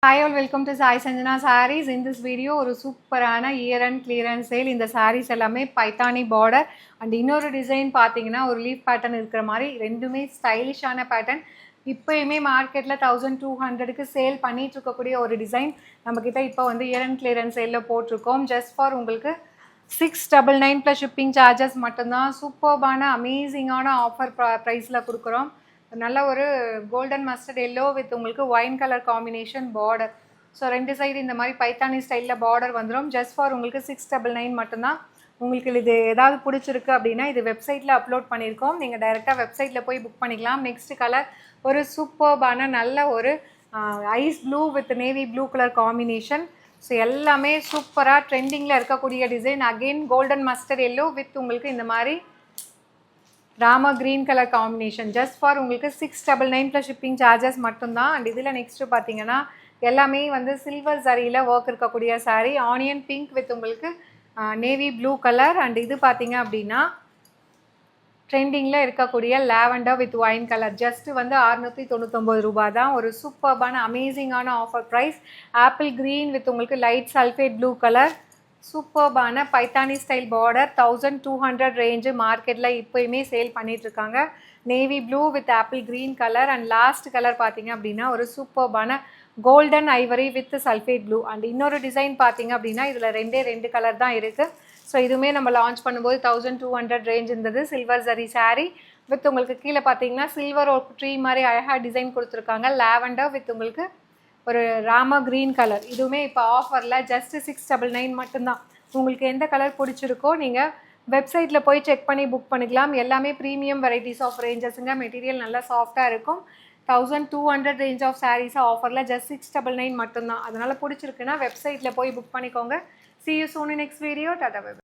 Hi all, welcome to Sai Sanjana Sarees. In this video ஒரு சூப்பரான year and clearance sale. இந்த sarees எல்லாமே Paithani border and இன்னொரு design பார்த்தீங்கன்னா ஒரு லீஃப் பேட்டர்ன் இருக்கிற மாதிரி ரெண்டுமே ஸ்டைலிஷான பேட்டர்ன். இப்போயுமே மார்க்கெட்டில் 1200க்கு சேல் பண்ணிட்டு இருக்கக்கூடிய ஒரு டிசைன் நம்மக்கிட்ட இப்போ வந்து இயர் அண்ட் கிளியரன்ஸ் சேலில் போட்டிருக்கோம். ஜஸ்ட் ஃபார் உங்களுக்கு 699 ப்ளஸ் ஷிப்பிங் சார்ஜஸ் மட்டும்தான். சூப்பர்பான அமேசிங்கான ஆஃபர் ப்ரைஸில் கொடுக்குறோம். நல்ல ஒரு கோல்டன் மஸ்டர்ட் எல்லோ வித் உங்களுக்கு wine colour combination border. So ரெண்டு சைடு இந்த மாதிரி பைத்தானி ஸ்டைலில் பார்டர் வந்துடும். ஜஸ்ட் ஃபார் உங்களுக்கு 699 மட்டும்தான். உங்களுக்கு இது ஏதாவது பிடிச்சிருக்கு அப்படின்னா இது வெப்சைட்டில் அப்லோட் பண்ணியிருக்கோம். நீங்கள் டைரெக்டாக வெப்சைட்டில் போய் புக் பண்ணிக்கலாம். நெக்ஸ்ட் கலர் ஒரு சூப்பர்பான நல்ல ஒரு ice blue with navy blue colour combination. So எல்லாமே சூப்பராக ட்ரெண்டிங்கில் இருக்கக்கூடிய design. Again golden mustard yellow with உங்களுக்கு இந்த மாதிரி Rama green colour combination. Just for உங்களுக்கு 699 ப்ளஸ் ஷிப்பிங் சார்ஜஸ் மட்டும்தான். அண்ட் இதில் நெக்ஸ்ட்டு பார்த்தீங்கன்னா எல்லாமே வந்து சில்வர் சரியில் ஒர்க் இருக்கக்கூடிய சாரீ. ஆனியன் பிங்க் வித் உங்களுக்கு நேவி ப்ளூ கலர். அண்ட் இது பார்த்தீங்க அப்படின்னா ட்ரெண்டிங்கில் இருக்கக்கூடிய lavender with wine colour. Just வந்து 699 ரூபாய் தான். ஒரு சூப்பர்பான அமேசிங்கான offer price. Apple green with உங்களுக்கு லைட் சல்ஃபேட் ப்ளூ கலர். சூப்பர்பான பைத்தானி ஸ்டைல் பார்டர் 1200 ரேஞ்சு மார்க்கெட்டில் இப்போயுமே சேல் பண்ணிகிட்ருக்காங்க. Navy blue with apple green colour. And last colour பார்த்தீங்க அப்படின்னா ஒரு சூப்பர்பான golden ivory with sulphate blue. And இன்னொரு டிசைன் பார்த்தீங்க அப்படின்னா இதில் ரெண்டு கலர் தான் இருக்குது. ஸோ இதுவுமே நம்ம லான்ச் பண்ணும்போது 1200 ரேஞ்ச் இருந்தது. சில்வர் ஜரி சாரீ வித் உங்களுக்கு கீழே பார்த்தீங்கன்னா சில்வர் ஒரு ட்ரீ மாதிரி அழகாக டிசைன் கொடுத்துருக்காங்க. லாவெண்டர் வித் உங்களுக்கு ஒரு ராமா க்ரீன் கலர். இதுவுமே இப்போ ஆஃபரில் ஜஸ்ட்டு 699 மட்டும்தான். உங்களுக்கு எந்த கலர் பிடிச்சிருக்கோ நீங்கள் வெப்சைட்டில் போய் செக் பண்ணி புக் பண்ணிக்கலாம். எல்லாமே ப்ரீமியம் வெரைட்டிஸ் ஆஃப் ரேஞ்சஸுங்க. மெட்டீரியல் நல்லா சாஃப்டாக இருக்கும். 1200 ரேஞ்ச் ஆஃப் சாரீஸாக ஆஃபரில் ஜஸ்ட் 699 மட்டும்தான். அதனால் பிடிச்சிருக்குன்னா வெப்சைட்டில் போய் புக் பண்ணிக்கோங்க. See you soon in next video. Tata bye.